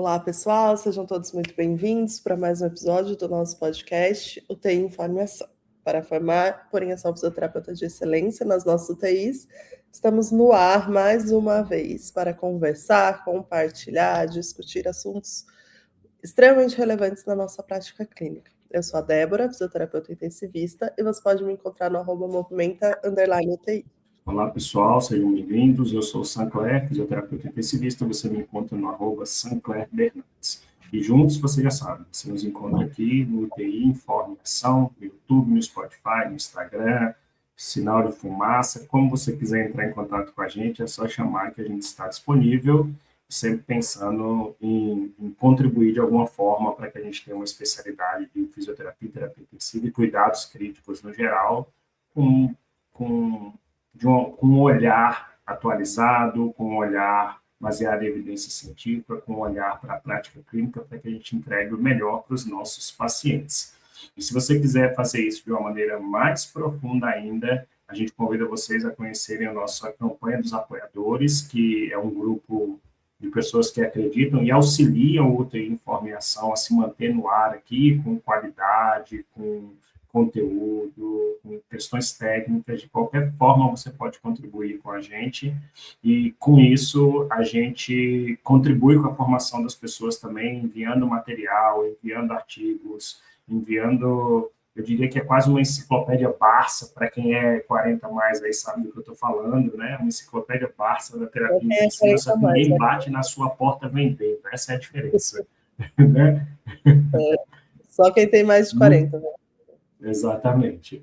Olá, pessoal, sejam todos muito bem-vindos para mais um episódio do nosso podcast UTI Informação. Para formar por ação fisioterapeuta de excelência nas nossas UTIs, estamos no ar mais uma vez para conversar, compartilhar, discutir assuntos extremamente relevantes na nossa prática clínica. Eu sou a Débora, fisioterapeuta intensivista, e você pode me encontrar no @movimenta_UTI. Olá, pessoal, sejam bem-vindos. Eu sou o Sancler, fisioterapeuta intensivista. Você me encontra no @SanclerBernardes. E juntos, você já sabe, você nos encontra aqui no UTI Informação, no YouTube, no Spotify, no Instagram, Sinal de Fumaça. Como você quiser entrar em contato com a gente, é só chamar que a gente está disponível, sempre pensando em contribuir de alguma forma para que a gente tenha uma especialidade de fisioterapia, terapia intensiva e cuidados críticos no geral, com um olhar atualizado, com um olhar baseado em evidência científica, com um olhar para a prática clínica, para que a gente entregue o melhor para os nossos pacientes. E se você quiser fazer isso de uma maneira mais profunda ainda, a gente convida vocês a conhecerem a nossa campanha dos apoiadores, que é um grupo de pessoas que acreditam e auxiliam o UTI Informação a se manter no ar aqui, com qualidade, com conteúdo, com questões técnicas. De qualquer forma, você pode contribuir com a gente, e com isso a gente contribui com a formação das pessoas também, enviando material, enviando artigos, enviando, eu diria que é quase uma enciclopédia Barça, para quem é 40 mais aí sabe do que eu estou falando, né? Uma enciclopédia Barça da terapia intensiva, só que ninguém bate na sua porta vendendo, essa é a diferença. Né? Só quem tem mais de 40, né? Exatamente.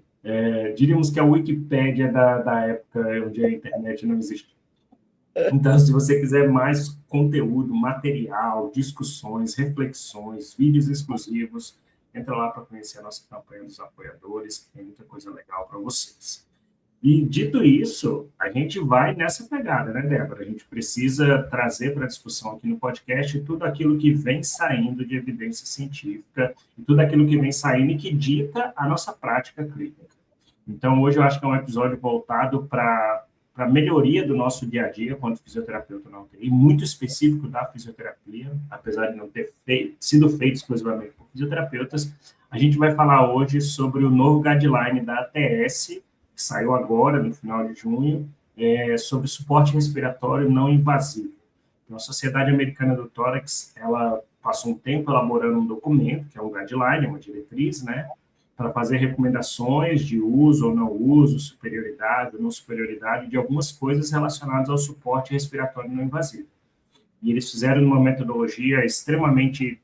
Diríamos que a Wikipédia da época onde a internet não existia. Então, se você quiser mais conteúdo, material, discussões, reflexões, vídeos exclusivos, entra lá para conhecer a nossa campanha dos apoiadores, que tem muita coisa legal para vocês. E, dito isso, a gente vai nessa pegada, né, Débora? A gente precisa trazer para a discussão aqui no podcast tudo aquilo que vem saindo de evidência científica e tudo aquilo que vem saindo e que dita a nossa prática clínica. Então, hoje eu acho que é um episódio voltado para a melhoria do nosso dia a dia quanto fisioterapeuta na UTI, muito específico da fisioterapia, apesar de não ter sido feito exclusivamente por fisioterapeutas. A gente vai falar hoje sobre o novo guideline da ATS, que saiu agora, no final de junho, sobre suporte respiratório não invasivo. Então, a Sociedade Americana do Tórax, ela passou um tempo elaborando um documento, que é um guideline, uma diretriz, né, para fazer recomendações de uso ou não uso, superioridade ou não superioridade de algumas coisas relacionadas ao suporte respiratório não invasivo. E eles fizeram uma metodologia extremamente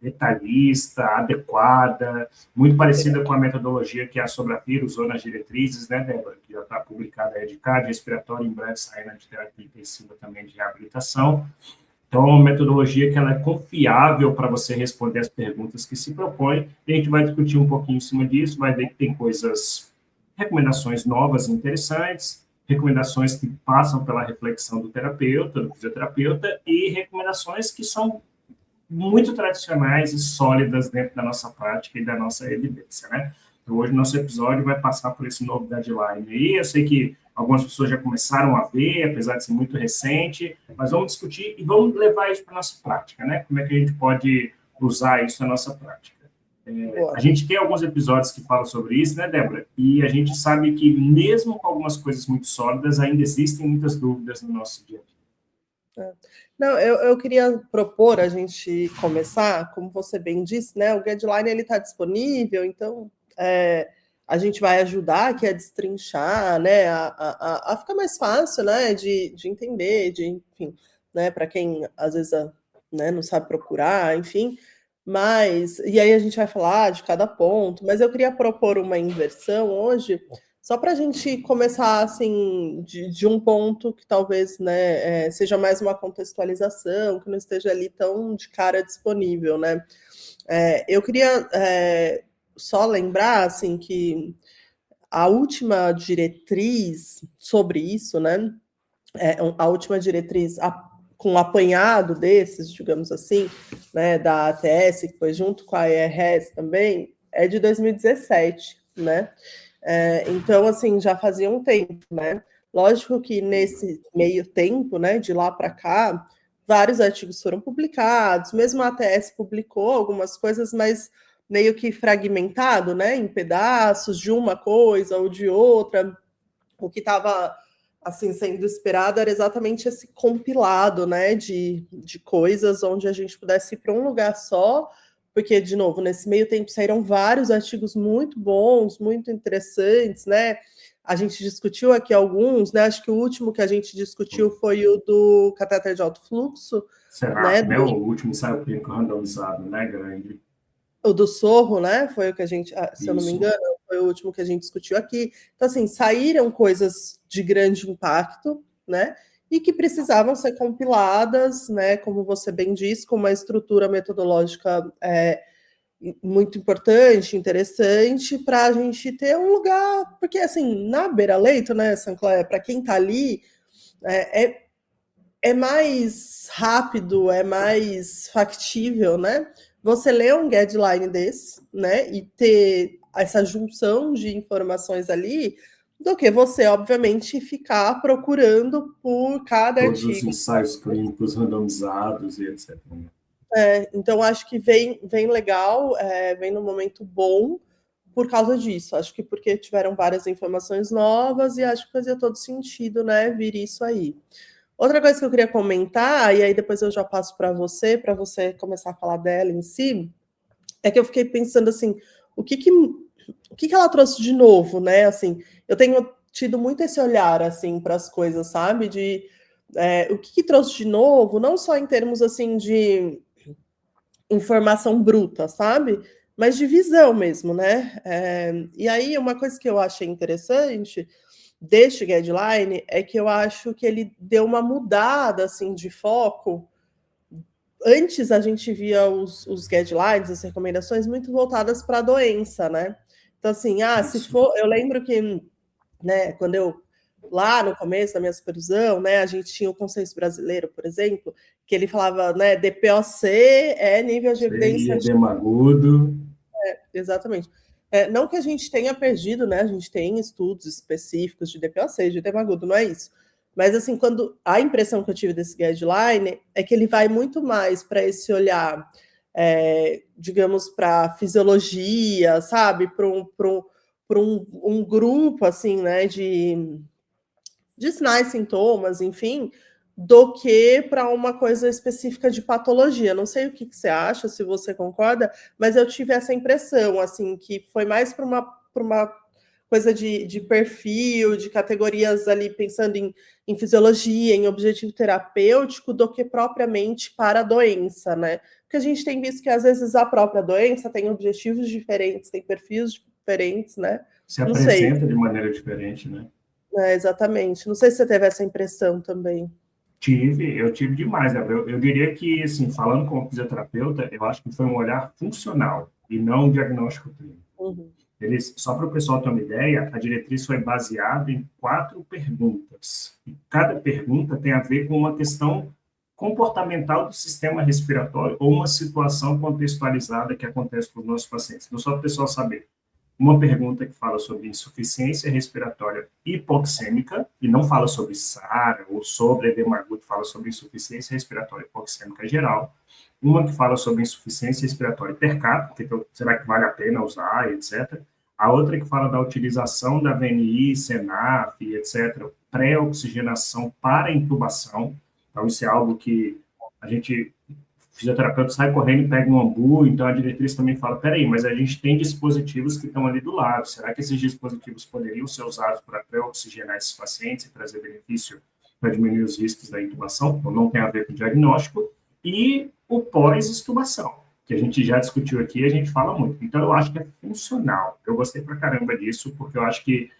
detalhista, adequada, muito parecida com a metodologia que a Sobrapiro usou nas diretrizes, né, Débora, que já está publicada aí de cardio respiratório, em breve saindo de terapia intensiva também de reabilitação. Então, é uma metodologia que ela é confiável para você responder as perguntas que se propõe, e a gente vai discutir um pouquinho em cima disso, vai ver que tem recomendações novas e interessantes, recomendações que passam pela reflexão do terapeuta, do fisioterapeuta, e recomendações que são muito tradicionais e sólidas dentro da nossa prática e da nossa evidência, né? Então, hoje, nosso episódio vai passar por esse novo guideline aí. Eu sei que algumas pessoas já começaram a ver, apesar de ser muito recente, mas vamos discutir e vamos levar isso para a nossa prática, né? Como é que a gente pode usar isso na nossa prática? A gente tem alguns episódios que falam sobre isso, né, Débora? E a gente sabe que, mesmo com algumas coisas muito sólidas, ainda existem muitas dúvidas no nosso dia a dia. Não, eu queria propor a gente começar, como você bem disse, né? O guideline ele está disponível, então a gente vai ajudar aqui a destrinchar, né? A ficar mais fácil, né? De entender, enfim, né? Para quem às vezes né, não sabe procurar, enfim. E aí a gente vai falar de cada ponto, mas eu queria propor uma inversão hoje, só para a gente começar assim de um ponto que talvez, né, seja mais uma contextualização, que não esteja ali tão de cara disponível, né? Eu queria só lembrar assim que a última diretriz sobre isso, né? A última diretriz com um apanhado desses, digamos assim, né, da ATS, que foi junto com a IRS também, é de 2017, né? Então, assim, já fazia um tempo, né? Lógico que nesse meio tempo, né, de lá para cá, vários artigos foram publicados, mesmo a ATS publicou algumas coisas, mas meio que fragmentado, né, em pedaços de uma coisa ou de outra. O que estava assim sendo esperado era exatamente esse compilado, né, de coisas onde a gente pudesse ir para um lugar só, porque, de novo, nesse meio tempo saíram vários artigos muito bons, muito interessantes, né? A gente discutiu aqui alguns, né? Acho que o último que a gente discutiu foi o do catéter de alto fluxo, né? Será, né? O último ensaio clínico randomizado, né, grande? O do Sorro, né? Foi o que a gente, se eu não me Isso. engano, foi o último que a gente discutiu aqui. Então, assim, saíram coisas de grande impacto, né? E que precisavam ser compiladas, né? Como você bem disse, com uma estrutura metodológica muito importante, interessante, para a gente ter um lugar, porque assim, na beira-leito, né, Sancler, para quem está ali, é mais rápido, é mais factível, né? Você ler um guideline desse, né, e ter essa junção de informações ali, do que você, obviamente, ficar procurando por cada Todos os artigo. ensaios clínicos randomizados e etc. Então, acho que vem legal, vem num momento bom por causa disso. Acho que porque tiveram várias informações novas e acho que fazia todo sentido, né, vir isso aí. Outra coisa que eu queria comentar, e aí depois eu já passo para você começar a falar dela em si, é que eu fiquei pensando assim, o que ela trouxe de novo, né? Assim, eu tenho tido muito esse olhar assim para as coisas, sabe? O que trouxe de novo, não só em termos assim de informação bruta, sabe? Mas de visão mesmo, né? E aí, uma coisa que eu achei interessante deste guideline é que eu acho que ele deu uma mudada assim de foco. Antes a gente via os guidelines, as recomendações muito voltadas para a doença, né? Então, assim, se for. Eu lembro que, né, quando eu lá no começo da minha supervisão, né, a gente tinha o Consenso Brasileiro, por exemplo, que ele falava, né, DPOC é nível de evidência. Edema agudo. Exatamente. Não que a gente tenha perdido, né? A gente tem estudos específicos de DPOC, de edema agudo, não é isso. Mas, assim, quando a impressão que eu tive desse guideline é que ele vai muito mais para esse olhar, digamos, para fisiologia, sabe? Para um grupo, assim, né, de sinais, sintomas, enfim, do que para uma coisa específica de patologia. Não sei o que você acha, se você concorda, mas eu tive essa impressão, assim, que foi mais para uma coisa de perfil, de categorias ali, pensando em fisiologia, em objetivo terapêutico, do que propriamente para a doença, né? Porque a gente tem visto que, às vezes, a própria doença tem objetivos diferentes, tem perfis diferentes, né? Se Não sei. apresenta de maneira diferente, né? Exatamente. Não sei se você teve essa impressão também. Eu tive demais, né? Eu diria que, assim, falando como fisioterapeuta, eu acho que foi um olhar funcional e não um diagnóstico clínico. Uhum. Só para o pessoal ter uma ideia, a diretriz foi baseada em 4 perguntas. E cada pergunta tem a ver com uma questão comportamental do sistema respiratório ou uma situação contextualizada que acontece com os nossos pacientes. Então, só para o pessoal saber. Uma pergunta que fala sobre insuficiência respiratória hipoxêmica, e não fala sobre SARA ou sobre edema agudo, fala sobre insuficiência respiratória hipoxêmica geral. Uma que fala sobre insuficiência respiratória percápita, que será que vale a pena usar, etc. A outra que fala da utilização da VNI, SENAF, etc., pré-oxigenação para intubação. Então, isso é algo que a gente, fisioterapeuta, sai correndo e pega um ambu, então a diretriz também fala, peraí, mas a gente tem dispositivos que estão ali do lado, será que esses dispositivos poderiam ser usados para pré-oxigenar esses pacientes e trazer benefício para diminuir os riscos da intubação? Então, não tem a ver com o diagnóstico. E o pós-extubação, que a gente já discutiu aqui e a gente fala muito. Então, eu acho que é funcional. Eu gostei pra caramba disso, porque eu acho que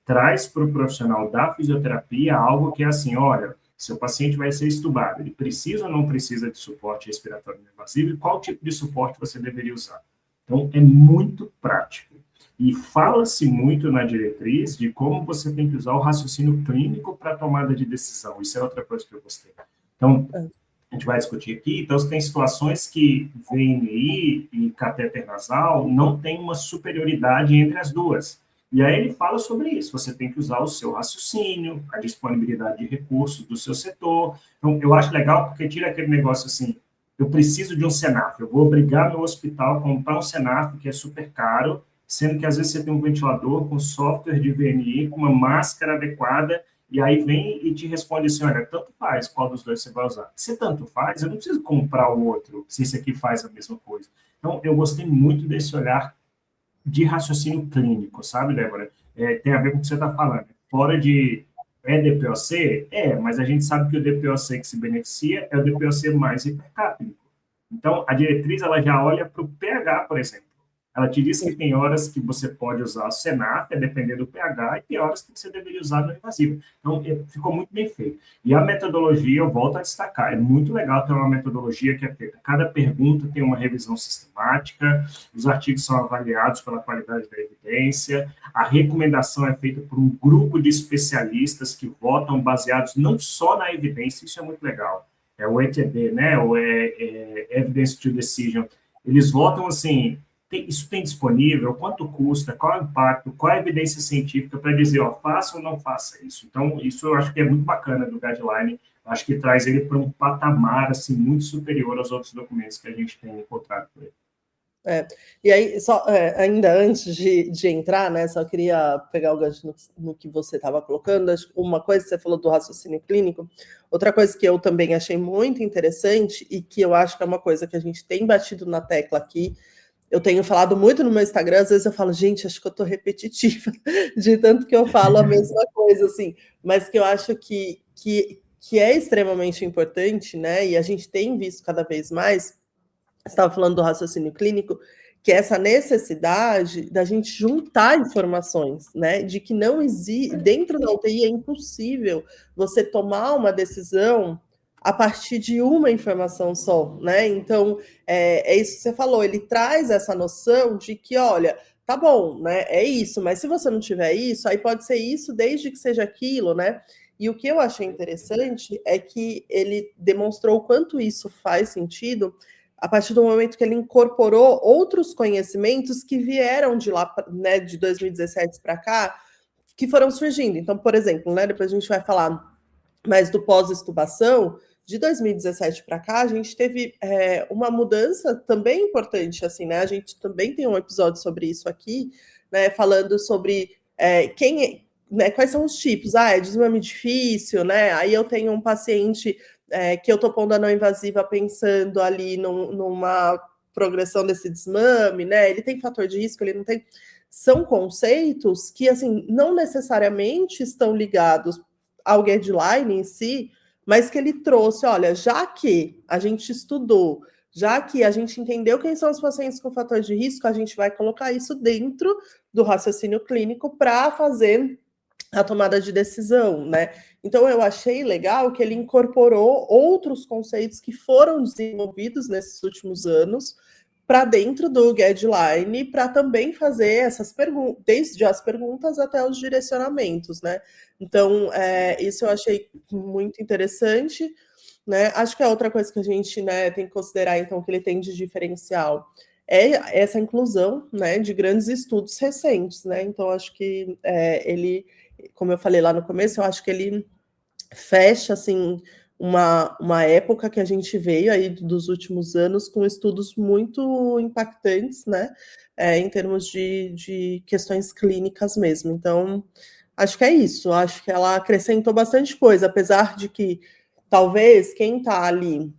traz para o profissional da fisioterapia algo que é assim, olha, seu paciente vai ser extubado, ele precisa ou não precisa de suporte respiratório invasivo e qual tipo de suporte você deveria usar. Então, é muito prático. E fala-se muito na diretriz de como você tem que usar o raciocínio clínico para a tomada de decisão. Isso é outra coisa que eu gostei. Então, a gente vai discutir aqui. Então, tem situações que VNI e catéter nasal não tem uma superioridade entre as duas. E aí ele fala sobre isso, você tem que usar o seu raciocínio, a disponibilidade de recursos do seu setor. Então, eu acho legal porque tira aquele negócio assim, eu preciso de um Senaf, eu vou obrigar meu hospital a comprar um Senaf que é super caro, sendo que às vezes você tem um ventilador com software de VNI, com uma máscara adequada, e aí vem e te responde assim, olha, tanto faz qual dos dois você vai usar. Se tanto faz, eu não preciso comprar o outro, se esse aqui faz a mesma coisa. Então, eu gostei muito desse olhar de raciocínio clínico, sabe, Débora? Tem a ver com o que você está falando. Fora de DPOC? Mas a gente sabe que o DPOC que se beneficia é o DPOC mais hipercápnico. Então, a diretriz ela já olha para o pH, por exemplo. Ela te diz que tem horas que você pode usar o Senaf, dependendo do pH, e tem horas que você deveria usar no invasivo. Então, ficou muito bem feito. E a metodologia, eu volto a destacar, é muito legal ter uma metodologia que é feita. Cada pergunta tem uma revisão sistemática, os artigos são avaliados pela qualidade da evidência, a recomendação é feita por um grupo de especialistas que votam baseados não só na evidência, isso é muito legal. É o ETD, né? O Evidence to Decision. Eles votam assim, isso tem disponível, quanto custa, qual é o impacto, qual é a evidência científica para dizer, ó, faça ou não faça isso. Então, isso eu acho que é muito bacana do guideline, acho que traz ele para um patamar, assim, muito superior aos outros documentos que a gente tem encontrado por ele. E aí, só ainda antes de entrar, né, só queria pegar o gancho no que você estava colocando. Uma coisa que você falou do raciocínio clínico, outra coisa que eu também achei muito interessante e que eu acho que é uma coisa que a gente tem batido na tecla aqui, eu tenho falado muito no meu Instagram, às vezes eu falo, gente, acho que eu estou repetitiva, de tanto que eu falo a mesma coisa, assim, mas que eu acho que é extremamente importante, né, e a gente tem visto cada vez mais. Você estava falando do raciocínio clínico, que é essa necessidade da gente juntar informações, né? De que não existe, dentro da UTI é impossível você tomar uma decisão a partir de uma informação só, né? Então, é isso que você falou, ele traz essa noção de que, olha, tá bom, né? É isso, mas se você não tiver isso, aí pode ser isso desde que seja aquilo, né? E o que eu achei interessante é que ele demonstrou o quanto isso faz sentido a partir do momento que ele incorporou outros conhecimentos que vieram de lá, né, de 2017 para cá, que foram surgindo. Então, por exemplo, né, depois a gente vai falar mais do pós-extubação, de 2017 para cá, a gente teve uma mudança também importante, assim, né? A gente também tem um episódio sobre isso aqui, né, falando sobre né, quais são os tipos. É desmame difícil, né? Aí eu tenho um paciente que eu estou pondo a não invasiva pensando ali numa progressão desse desmame, né? Ele tem fator de risco, ele não tem. São conceitos que, assim, não necessariamente estão ligados ao guideline em si, mas que ele trouxe, olha, já que a gente estudou, já que a gente entendeu quem são os pacientes com fator de risco, a gente vai colocar isso dentro do raciocínio clínico para fazer a tomada de decisão, né? Então, eu achei legal que ele incorporou outros conceitos que foram desenvolvidos nesses últimos anos para dentro do guideline, para também fazer essas perguntas, desde as perguntas até os direcionamentos, né? Então, isso eu achei muito interessante, né? Acho que a outra coisa que a gente, né, tem que considerar, então, que ele tem de diferencial é essa inclusão, né, de grandes estudos recentes, né? Então, acho que ele, como eu falei lá no começo, eu acho que ele fecha, assim, uma época que a gente veio aí dos últimos anos com estudos muito impactantes, né, em termos de questões clínicas mesmo. Então, acho que é isso. Acho que ela acrescentou bastante coisa, apesar de que talvez quem está ali,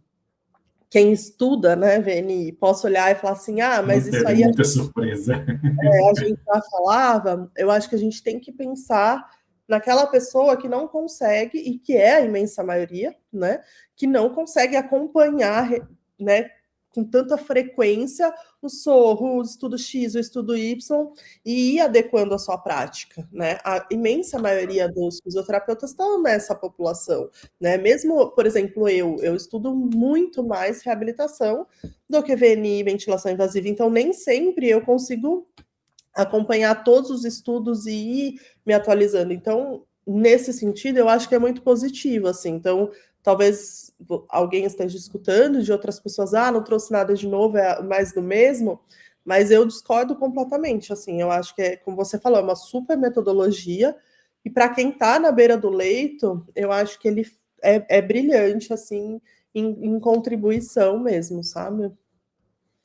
quem estuda, né, VNI, possa olhar e falar assim, mas isso aí muita surpresa. A gente já falava, eu acho que a gente tem que pensar naquela pessoa que não consegue, e que é a imensa maioria, né, que não consegue acompanhar, né, com tanta frequência o SORRO, o estudo X, o estudo Y, e ir adequando a sua prática, né? A imensa maioria dos fisioterapeutas estão nessa população, né? Mesmo, por exemplo, eu estudo muito mais reabilitação do que VNI, ventilação invasiva, então nem sempre eu consigo acompanhar todos os estudos e ir me atualizando. Então, nesse sentido, eu acho que é muito positivo, assim. Então, talvez alguém esteja escutando de outras pessoas, não trouxe nada de novo, é mais do mesmo, mas eu discordo completamente, assim, eu acho que é, como você falou, é uma super metodologia, e para quem está na beira do leito, eu acho que ele é brilhante, assim, em contribuição mesmo, sabe?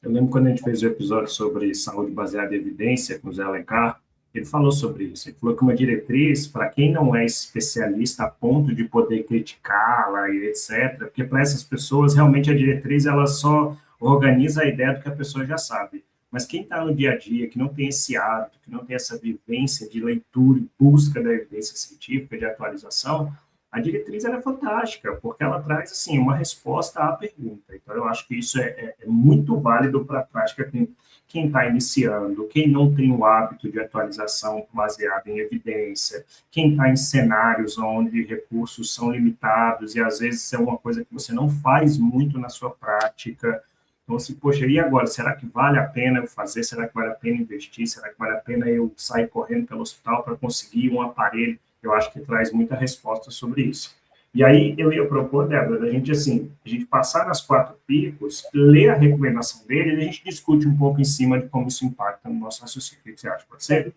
Eu lembro quando a gente fez o episódio sobre saúde baseada em evidência com o Zé Alencar, ele falou sobre isso. Ele falou que uma diretriz, para quem não é especialista a ponto de poder criticá-la e etc., porque para essas pessoas, realmente a diretriz ela só organiza a ideia do que a pessoa já sabe. Mas quem está no dia a dia, que não tem esse hábito, que não tem essa vivência de leitura e busca da evidência científica, de atualização, a diretriz ela é fantástica, porque ela traz assim uma resposta à pergunta. Então, eu acho que isso é muito válido para a prática com quem está iniciando, quem não tem o hábito de atualização baseada em evidência, quem está em cenários onde recursos são limitados e às vezes é uma coisa que você não faz muito na sua prática. Então, assim, poxa, e agora? Será que vale a pena eu fazer? Será que vale a pena investir? Será que vale a pena eu sair correndo pelo hospital para conseguir um aparelho? Eu acho que traz muita resposta sobre isso. E aí eu ia propor, Débora, a gente, assim, a gente passar nas 4 picos, ler a recomendação dele e a gente discute um pouco em cima de como isso impacta no nosso raciocínio. O que você acha? Pode ser?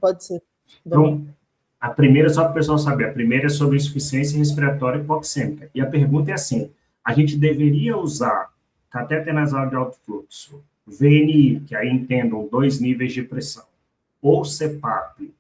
Pode ser. Então, a primeira, só para o pessoal saber, a primeira é sobre insuficiência respiratória hipoxêmica. E a pergunta é assim, a gente deveria usar catéter nasal de alto fluxo, VNI, que aí entendam 2 níveis de pressão, ou CPAP,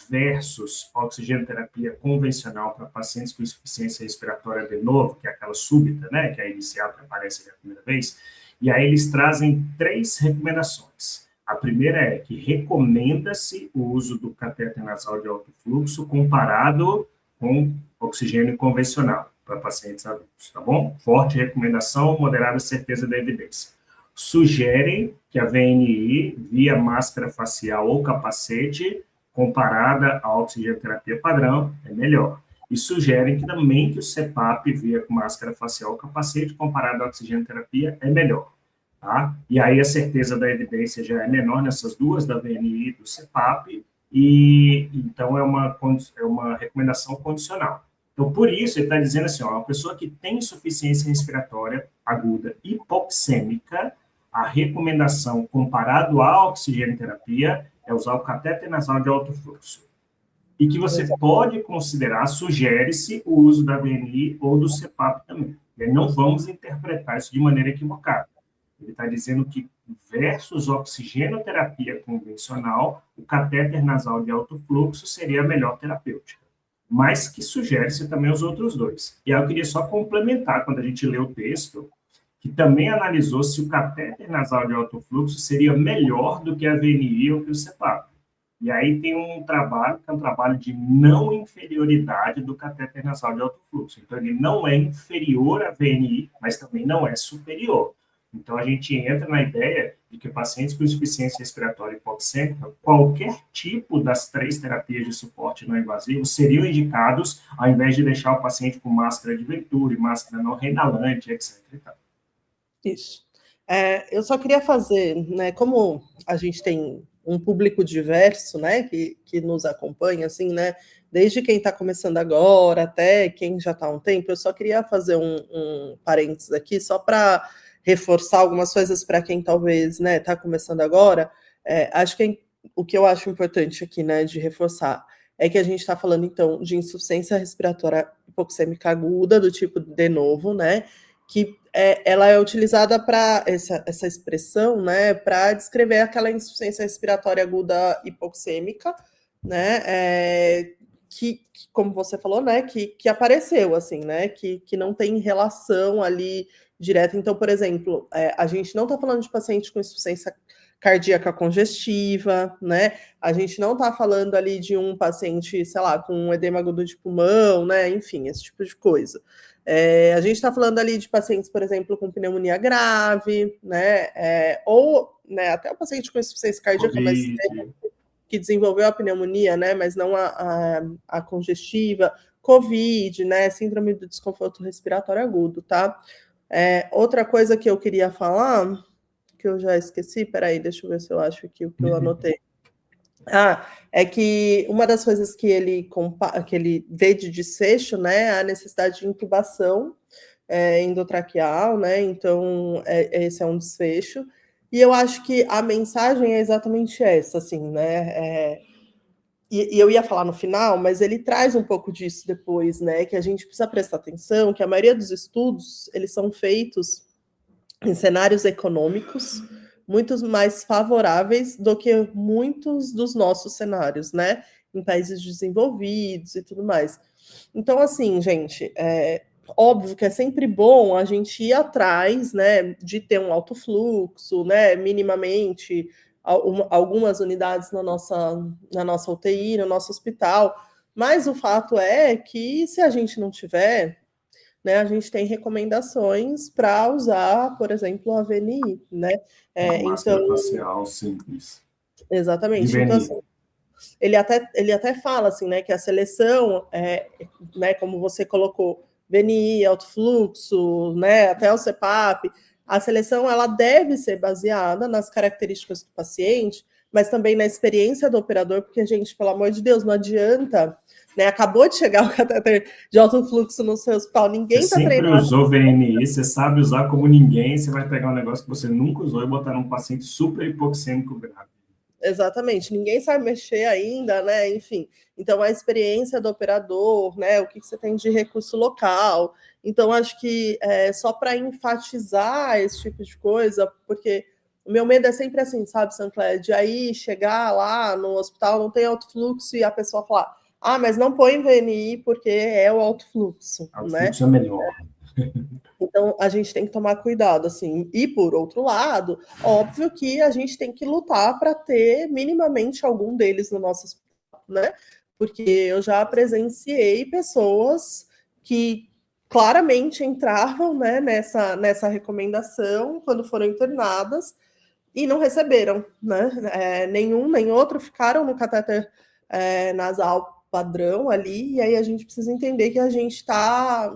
versus oxigenoterapia convencional para pacientes com insuficiência respiratória de novo, que é aquela súbita, né, que é a inicial que aparece a primeira vez, e aí eles trazem 3 recomendações. A primeira é que recomenda-se o uso do catéter nasal de alto fluxo comparado com oxigênio convencional para pacientes adultos, tá bom? Forte recomendação, moderada certeza da evidência. Sugerem que a VNI via máscara facial ou capacete comparada à oxigenoterapia padrão, é melhor. E sugerem que também que o CPAP via com máscara facial ou capacete comparado à oxigenoterapia é melhor. Tá? E aí a certeza da evidência já é menor nessas duas, da VNI e do CPAP, e então é uma recomendação condicional. Então, por isso, ele está dizendo assim, ó, uma pessoa que tem insuficiência respiratória aguda hipoxêmica, a recomendação comparado à oxigenoterapia é usar o catéter nasal de alto fluxo. E que você pode considerar, sugere-se o uso da VNI ou do CPAP também. E aí não vamos interpretar isso de maneira equivocada. Ele está dizendo que versus oxigenoterapia convencional, o catéter nasal de alto fluxo seria a melhor terapêutica. Mas que sugere-se também os outros dois. E aí eu queria só complementar, quando a gente lê o texto, que também analisou se o catéter nasal de alto fluxo seria melhor do que a VNI ou que o CPAP. E aí tem um trabalho, que é um trabalho de não inferioridade do catéter nasal de alto fluxo. Então, ele não é inferior à VNI, mas também não é superior. Então, a gente entra na ideia de que pacientes com insuficiência respiratória hipoxêmica, qualquer tipo das 3 terapias de suporte não invasivo seriam indicados, ao invés de deixar o paciente com máscara de Venturi, máscara não reinalante, etc. Isso. Eu só queria fazer, né, como a gente tem um público diverso, né, que nos acompanha, assim, né, desde quem está começando agora até quem já está há um tempo, eu só queria fazer um parênteses aqui, só para reforçar algumas coisas para quem talvez, né, está começando agora. Acho que o que eu acho importante aqui, né, de reforçar, é que a gente está falando, então, de insuficiência respiratória hipoxêmica aguda, do tipo de novo, né, que ela é utilizada para essa expressão, né, para descrever aquela insuficiência respiratória aguda hipoxêmica, né, que, como você falou, né, que apareceu, assim, né, que não tem relação ali direta. Então, por exemplo, a gente não está falando de paciente com insuficiência cardíaca congestiva, né, a gente não está falando ali de um paciente, sei lá, com um edema agudo de pulmão, né, enfim, esse tipo de coisa. A gente está falando ali de pacientes, por exemplo, com pneumonia grave, né? Ou né, até o paciente com insuficiência cardíaca, mas que desenvolveu a pneumonia, né? Mas não a congestiva, COVID, né? Síndrome do desconforto respiratório agudo, tá? Outra coisa que eu queria falar, que eu já esqueci, peraí, deixa eu ver se eu acho aqui o que eu anotei. É que uma das coisas que ele vê de desfecho, né, é a necessidade de intubação endotraqueal, né, então esse é um desfecho. E eu acho que a mensagem é exatamente essa, assim, né? E eu ia falar no final, mas ele traz um pouco disso depois, né? Que a gente precisa prestar atenção, que a maioria dos estudos, eles são feitos em cenários econômicos muito mais favoráveis do que muitos dos nossos cenários, né? Em países desenvolvidos e tudo mais. Então, assim, gente, óbvio que é sempre bom a gente ir atrás, né, de ter um alto fluxo, né, minimamente, algumas unidades na nossa UTI, no nosso hospital, mas o fato é que se a gente não tiver, né, a gente tem recomendações para usar, por exemplo, a VNI, né? Uma máscara Então, facial simples. De exatamente. Então, VNI. assim, ele até fala assim, né, que a seleção, né, como você colocou, VNI, alto fluxo, né, até o CPAP, a seleção ela deve ser baseada nas características do paciente, mas também na experiência do operador, porque, gente, pelo amor de Deus, não adianta, né, acabou de chegar o catéter de alto fluxo no seu hospital, ninguém Você está sempre treinado. usou VNI, você sabe usar como ninguém, você vai pegar um negócio que você nunca usou e botar num paciente super hipoxêmico grave. Exatamente, ninguém sabe mexer ainda, né? Enfim, então a experiência do operador, né? O que você tem de recurso local. Então, acho que só para enfatizar esse tipo de coisa, porque o meu medo é sempre assim, sabe, Sancler, de aí chegar lá no hospital, não tem alto fluxo, e a pessoa falar, ah, mas não põe VNI porque é o alto fluxo, Alto né? fluxo é melhor. Então, a gente tem que tomar cuidado, assim. E, por outro lado, óbvio que a gente tem que lutar para ter minimamente algum deles no nosso hospital, né? Porque eu já presenciei pessoas que claramente entravam, né, nessa recomendação quando foram internadas e não receberam, né? Nenhum nem outro ficaram no catéter nasal padrão ali, e aí a gente precisa entender que a gente está,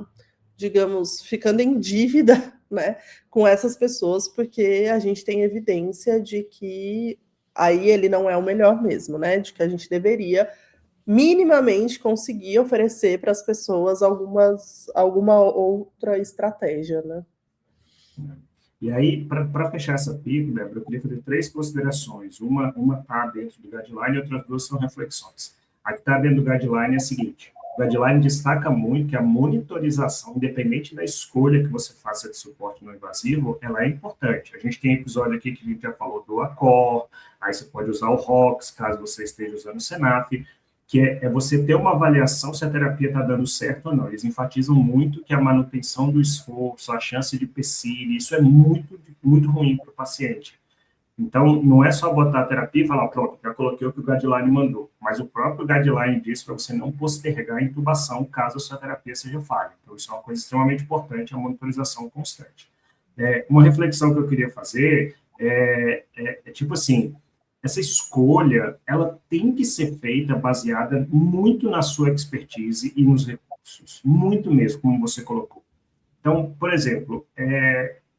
digamos, ficando em dívida, né, com essas pessoas, porque a gente tem evidência de que aí ele não é o melhor mesmo, né, de que a gente deveria minimamente conseguir oferecer para as pessoas alguma outra estratégia, né. E aí, para fechar essa pico, Débora, eu queria fazer 3 considerações. Uma está dentro do guideline e outras 2 são reflexões. A que está dentro do guideline é a seguinte: o guideline destaca muito que a monitorização, independente da escolha que você faça de suporte não invasivo, ela é importante. A gente tem episódio aqui que a gente já falou do ACOR, aí você pode usar o ROX, caso você esteja usando o SENAF, que é você ter uma avaliação se a terapia está dando certo ou não. Eles enfatizam muito que a manutenção do esforço, a chance de PSIL, isso é muito, muito ruim para o paciente. Então, não é só botar a terapia e falar, pronto, já coloquei o que o guideline mandou, mas o próprio guideline diz para você não postergar a intubação caso a sua terapia seja falha. Então, isso é uma coisa extremamente importante, a monitorização constante. Uma reflexão que eu queria fazer é tipo assim, essa escolha, ela tem que ser feita baseada muito na sua expertise e nos recursos, muito mesmo, como você colocou. Então, por exemplo,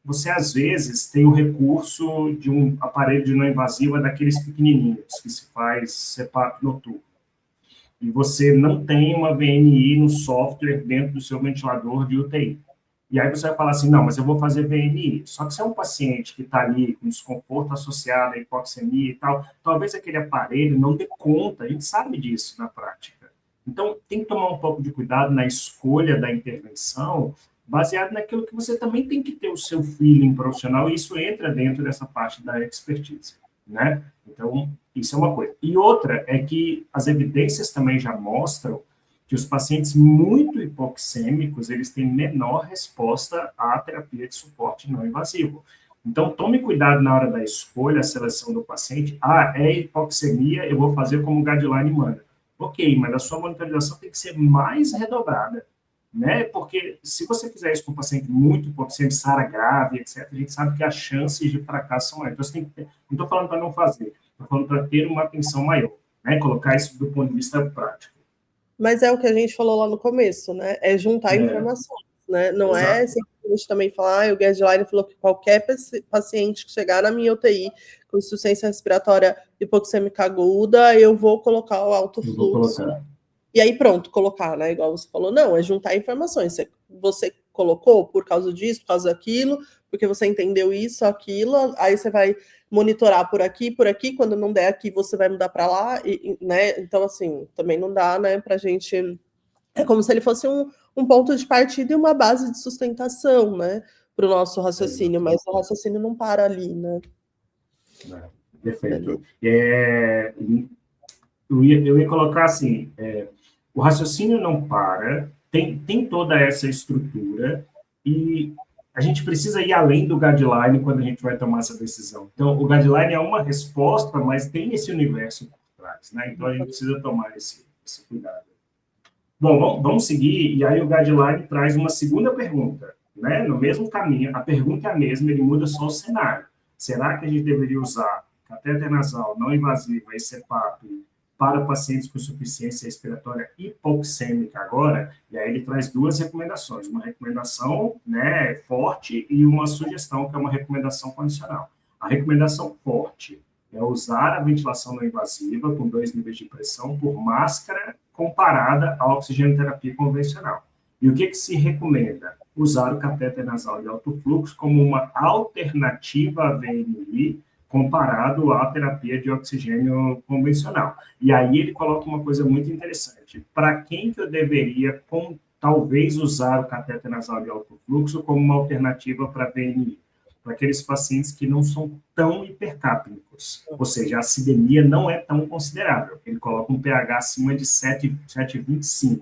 você às vezes tem o recurso de um aparelho de não invasiva daqueles pequenininhos, que se faz CPAP noturno, e você não tem uma VNI no software dentro do seu ventilador de UTI. E aí você vai falar assim, não, mas eu vou fazer VNI. Só que se é um paciente que está ali com desconforto associado à hipoxemia e tal, talvez aquele aparelho não dê conta, a gente sabe disso na prática. Então, tem que tomar um pouco de cuidado na escolha da intervenção, baseado naquilo que você também tem que ter o seu feeling profissional, e isso entra dentro dessa parte da expertise, né? Então, isso é uma coisa. E outra é que as evidências também já mostram que os pacientes muito hipoxêmicos, eles têm menor resposta à terapia de suporte não invasivo. Então, tome cuidado na hora da escolha, a seleção do paciente. Ah, é hipoxemia, eu vou fazer como o guideline manda. Ok, mas a sua monitorização tem que ser mais redobrada, né? Porque se você fizer isso com um paciente muito hipoxêmico, SARA grave, etc., a gente sabe que as chances de fracasso são maiores. Então, você tem que ter, não estou falando para não fazer, estou falando para ter uma atenção maior, né? Colocar isso do ponto de vista prático. Mas é o que a gente falou lá no começo, né? É juntar informações, né? Não é simplesmente também falar, o guideline falou que qualquer paciente que chegar na minha UTI com insuficiência respiratória hipoxêmica aguda, eu vou colocar o alto fluxo. E aí pronto, colocar, né? Igual você falou, não, é juntar informações. Você colocou por causa disso, por causa daquilo, porque você entendeu isso, aquilo, aí você vai monitorar por aqui, quando não der aqui, você vai mudar para lá, né? Então, assim, também não dá, né, para a gente... É como se ele fosse um ponto de partida e uma base de sustentação, né, para o nosso raciocínio, mas o raciocínio não para ali, né? Perfeito. Eu ia colocar assim, o raciocínio não para, tem toda essa estrutura, e a gente precisa ir além do guideline quando a gente vai tomar essa decisão. Então, o guideline é uma resposta, mas tem esse universo por trás, né? Então, a gente precisa tomar esse cuidado. Bom, vamos seguir, e aí o guideline traz uma segunda pergunta, né? No mesmo caminho, a pergunta é a mesma, ele muda só o cenário. Será que a gente deveria usar catéter nasal não invasiva e CPAP para pacientes com insuficiência respiratória hipoxêmica agora? E aí ele traz duas recomendações, uma recomendação, né, forte, e uma sugestão, que é uma recomendação condicional. A recomendação forte é usar a ventilação não invasiva com 2 níveis de pressão por máscara comparada à oxigenoterapia convencional. E o que se recomenda? Usar o catéter nasal de alto fluxo como uma alternativa à VNI comparado à terapia de oxigênio convencional. E aí ele coloca uma coisa muito interessante. Para quem que eu deveria, talvez, usar o catéter nasal de alto fluxo como uma alternativa para VNI? Para aqueles pacientes que não são tão hipercápnicos, ou seja, a acidemia não é tão considerável. Ele coloca um pH acima de 7,25.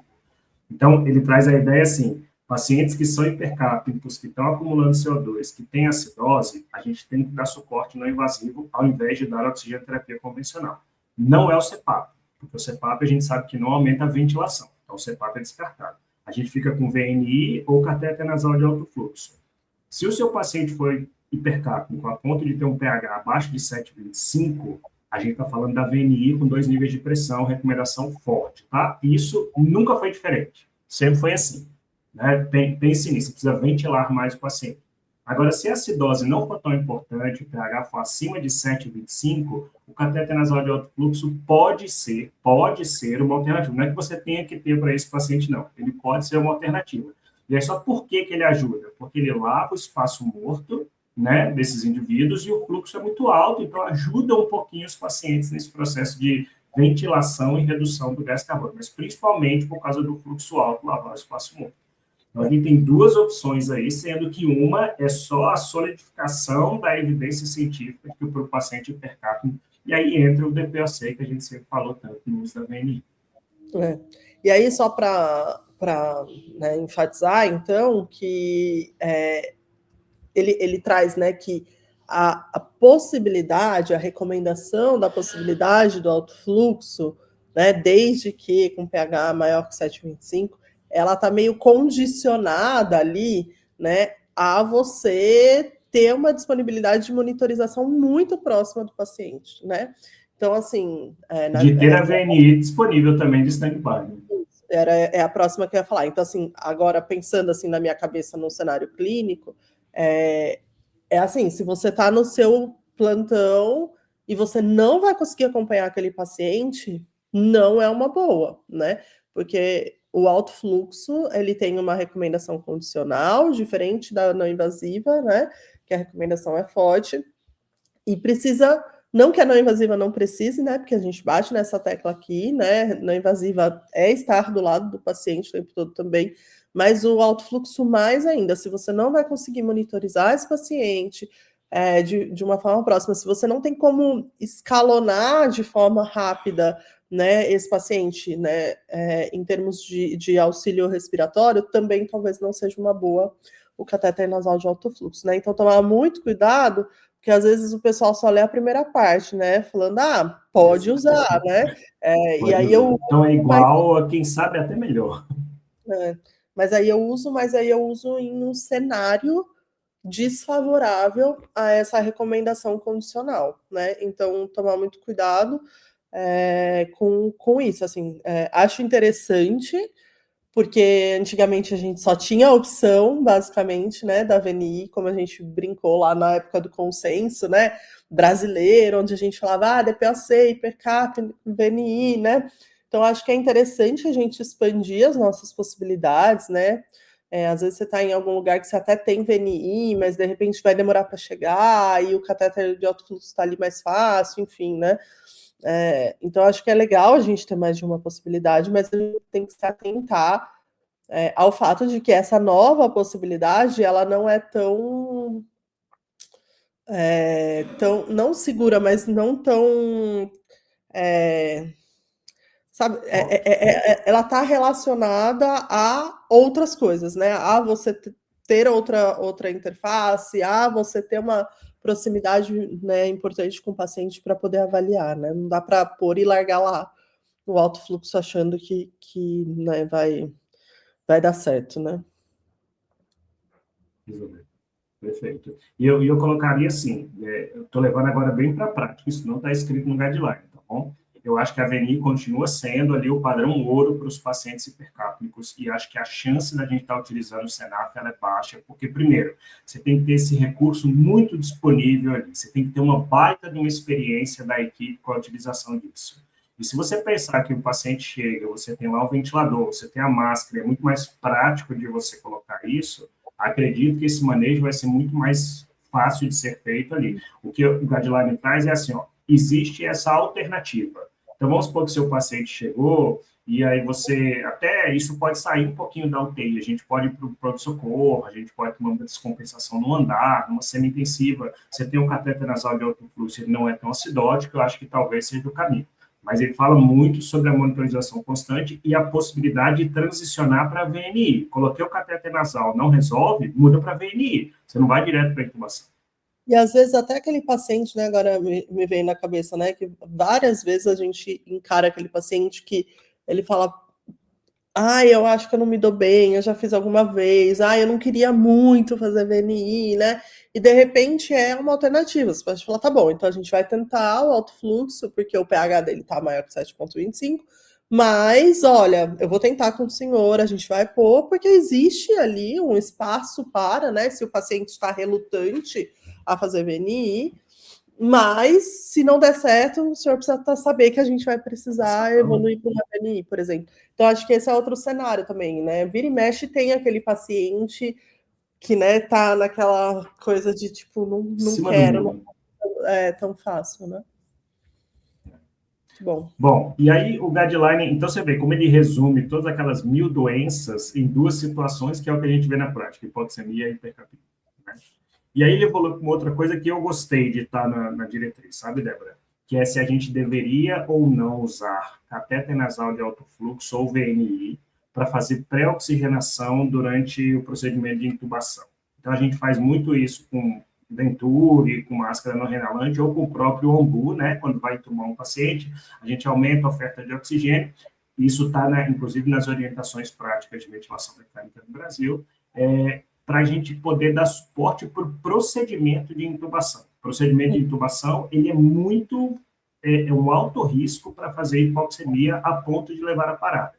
Então, ele traz a ideia assim, pacientes que são hipercápnicos, que estão acumulando CO2, que têm acidose, a gente tem que dar suporte não invasivo ao invés de dar oxigenoterapia convencional. Não é o CPAP, porque o CPAP a gente sabe que não aumenta a ventilação, então o CPAP é descartado. A gente fica com VNI ou catéter nasal de alto fluxo. Se o seu paciente foi hipercápnico a ponto de ter um pH abaixo de 7,25, a gente está falando da VNI com 2 níveis de pressão, recomendação forte, tá? Isso nunca foi diferente, sempre foi assim, né? Pense nisso, você precisa ventilar mais o paciente. Agora, se a acidose não for tão importante, o pH for acima de 7,25, o catéter nasal de alto fluxo pode ser uma alternativa. Não é que você tenha que ter para esse paciente, não. Ele pode ser uma alternativa. E aí, só por que ele ajuda? Porque ele lava o espaço morto, né, desses indivíduos, e o fluxo é muito alto, então ajuda um pouquinho os pacientes nesse processo de ventilação e redução do gás carbônico, mas principalmente por causa do fluxo alto, lavar o espaço morto. Então, a gente tem duas opções aí, sendo que uma é só a solidificação da evidência científica que para o paciente hipercápnico, e aí entra o DPOC, que a gente sempre falou tanto no uso da VNI. E aí, só para né, enfatizar, então, que ele traz, né, que a possibilidade, a recomendação da possibilidade do alto fluxo, né, desde que com pH maior que 7,25, ela está meio condicionada ali, né, a você ter uma disponibilidade de monitorização muito próxima do paciente, né? Então, assim... de ter a VNI disponível também de stand-by. É a próxima que eu ia falar. Então, assim, agora pensando assim na minha cabeça no cenário clínico, é assim, se você está no seu plantão e você não vai conseguir acompanhar aquele paciente, não é uma boa, né? Porque o alto fluxo, ele tem uma recomendação condicional, diferente da não invasiva, né? Que a recomendação é forte, e precisa... Não que a não invasiva não precise, né? Porque a gente bate nessa tecla aqui, né? Não invasiva é estar do lado do paciente o tempo todo também, mas o alto fluxo mais ainda. Se você não vai conseguir monitorizar esse paciente de uma forma próxima, se você não tem como escalonar de forma rápida, né, esse paciente, né, em termos de auxílio respiratório, também talvez não seja uma boa o catéter nasal de alto fluxo, né? Então, tomar muito cuidado, porque às vezes o pessoal só lê a primeira parte, né? Falando, pode usar, né? E aí então é igual, a quem sabe até melhor. Mas aí eu uso em um cenário desfavorável a essa recomendação condicional, né? Então, tomar muito cuidado com isso, assim. Acho interessante, porque antigamente a gente só tinha a opção, basicamente, né, da VNI, como a gente brincou lá na época do consenso, né, brasileiro, onde a gente falava, DPOC, hipercap, VNI, né, então acho que é interessante a gente expandir as nossas possibilidades, né, Às vezes você está em algum lugar que você até tem VNI, mas de repente vai demorar para chegar, e o catéter de alto fluxo está ali mais fácil, enfim, né? Então, acho que é legal a gente ter mais de uma possibilidade, mas a gente tem que se atentar ao fato de que essa nova possibilidade, ela não é tão não segura, mas não tão sabe, ela está relacionada a outras coisas, né? A você ter outra interface, a você ter uma proximidade, né, importante com o paciente para poder avaliar, né? Não dá para pôr e largar lá o alto fluxo achando que né, vai dar certo, né? Perfeito. E eu colocaria assim, eu estou levando agora bem para a prática, isso não está escrito no guideline, tá bom? Eu acho que a VNI continua sendo ali o padrão ouro para os pacientes hipercápnicos, e acho que a chance da gente estar utilizando o Senap ela é baixa, porque, primeiro, você tem que ter esse recurso muito disponível ali, você tem que ter uma baita de uma experiência da equipe com a utilização disso. E se você pensar que o paciente chega, você tem lá o ventilador, você tem a máscara, é muito mais prático de você colocar isso, acredito que esse manejo vai ser muito mais fácil de ser feito ali. O que o guideline traz é assim, ó, existe essa alternativa. Então, vamos supor que seu paciente chegou e aí você, até isso pode sair um pouquinho da UTI, a gente pode ir para o pronto-socorro, a gente pode tomar uma descompensação no andar, numa semi-intensiva, você tem um catéter nasal de alto fluxo, ele não é tão acidótico, eu acho que talvez seja o caminho. Mas ele fala muito sobre a monitorização constante e a possibilidade de transicionar para a VNI. Coloquei o catéter nasal, não resolve, muda para a VNI. Você não vai direto para a intubação. E às vezes até aquele paciente, né, agora me vem na cabeça, né, que várias vezes a gente encara aquele paciente que ele fala, eu acho que eu não me dou bem, eu já fiz alguma vez, eu não queria muito fazer VNI, né, e de repente é uma alternativa, você pode falar, tá bom, então a gente vai tentar o alto fluxo, porque o pH dele tá maior que 7,25, mas, olha, eu vou tentar com o senhor, a gente vai pôr, porque existe ali um espaço para, né, se o paciente está relutante a fazer VNI, mas se não der certo, o senhor precisa saber que a gente vai precisar evoluir para uma VNI, por exemplo. Então, acho que esse é outro cenário também, né? Vira e mexe tem aquele paciente que, né, tá naquela coisa de tipo, não quero, não é tão fácil, né? Bom, e aí o guideline, então você vê como ele resume todas aquelas 1000 doenças em duas situações, que é o que a gente vê na prática, hipoglicemia e hipercapnia. Né? E aí ele evoluiu com uma outra coisa que eu gostei de estar na diretriz, sabe, Débora? Que é se a gente deveria ou não usar catéter nasal de alto fluxo ou VNI para fazer pré-oxigenação durante o procedimento de intubação. Então a gente faz muito isso com Venturi, com máscara não renalante, ou com o próprio Ombu, né, quando vai intubar um paciente, a gente aumenta a oferta de oxigênio, isso está, inclusive, nas orientações práticas de ventilação mecânica no Brasil, para a gente poder dar suporte para o procedimento de intubação. O procedimento de intubação, ele é muito, um alto risco para fazer hipoxemia a ponto de levar a parada.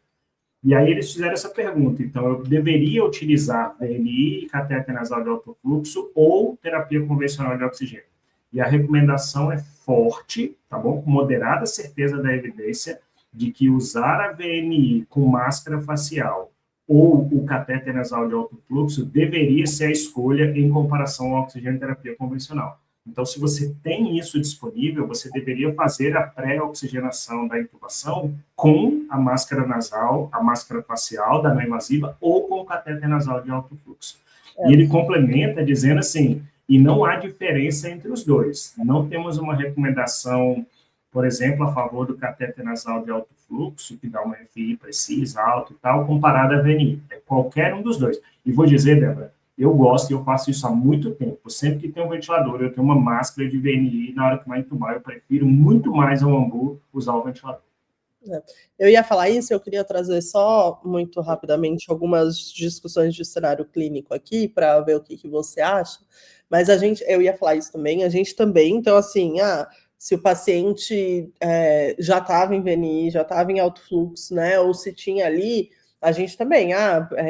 E aí eles fizeram essa pergunta, então, eu deveria utilizar VNI, catéter nasal de alto fluxo ou terapia convencional de oxigênio? E a recomendação é forte, tá bom? Com moderada certeza da evidência de que usar a VNI com máscara facial ou o catéter nasal de alto fluxo deveria ser a escolha em comparação à oxigênio terapia convencional. Então, se você tem isso disponível, você deveria fazer a pré-oxigenação da intubação com a máscara nasal, a máscara facial da não invasiva ou com o catéter nasal de alto fluxo. E ele complementa dizendo assim, e não há diferença entre os dois. Não temos uma recomendação, por exemplo, a favor do catéter nasal de alto fluxo, que dá uma FI precisa, alto e tal, comparada a VNI. É qualquer um dos dois. E vou dizer, Débora, eu gosto e eu faço isso há muito tempo. Sempre que tem um ventilador, eu tenho uma máscara de VNI, na hora que vai entubar, eu prefiro muito mais ao Ombu usar o ventilador. Eu ia falar isso, eu queria trazer só muito rapidamente algumas discussões de cenário clínico aqui para ver o que você acha, mas eu ia falar isso também, a gente também, então assim, se o paciente já estava em VNI, já estava em alto fluxo, né, ou se tinha ali, A gente também,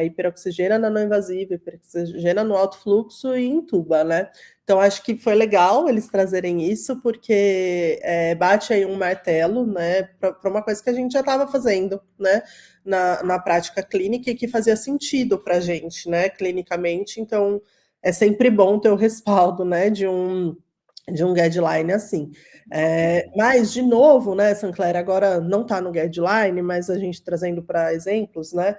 hiperoxigena na não invasiva, hiperoxigena no alto fluxo e intuba, né? Então, acho que foi legal eles trazerem isso, porque bate aí um martelo, né, para uma coisa que a gente já estava fazendo, né, na prática clínica e que fazia sentido para a gente, né, clinicamente. Então, é sempre bom ter o respaldo, né, de um guideline assim. Mas, de novo, né, Sancler, agora não está no guideline, mas a gente trazendo para exemplos, né,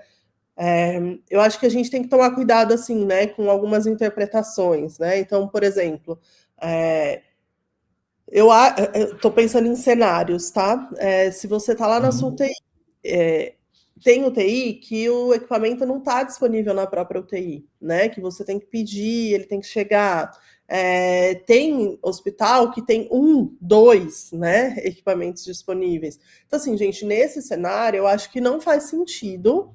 eu acho que a gente tem que tomar cuidado, assim, né, com algumas interpretações, né? Então, por exemplo, eu estou pensando em cenários, tá? Se você está lá na sua UTI, tem UTI que o equipamento não está disponível na própria UTI, né? Que você tem que pedir, ele tem que chegar. Tem hospital que tem 1, 2, né, equipamentos disponíveis. Então, assim, gente, nesse cenário, eu acho que não faz sentido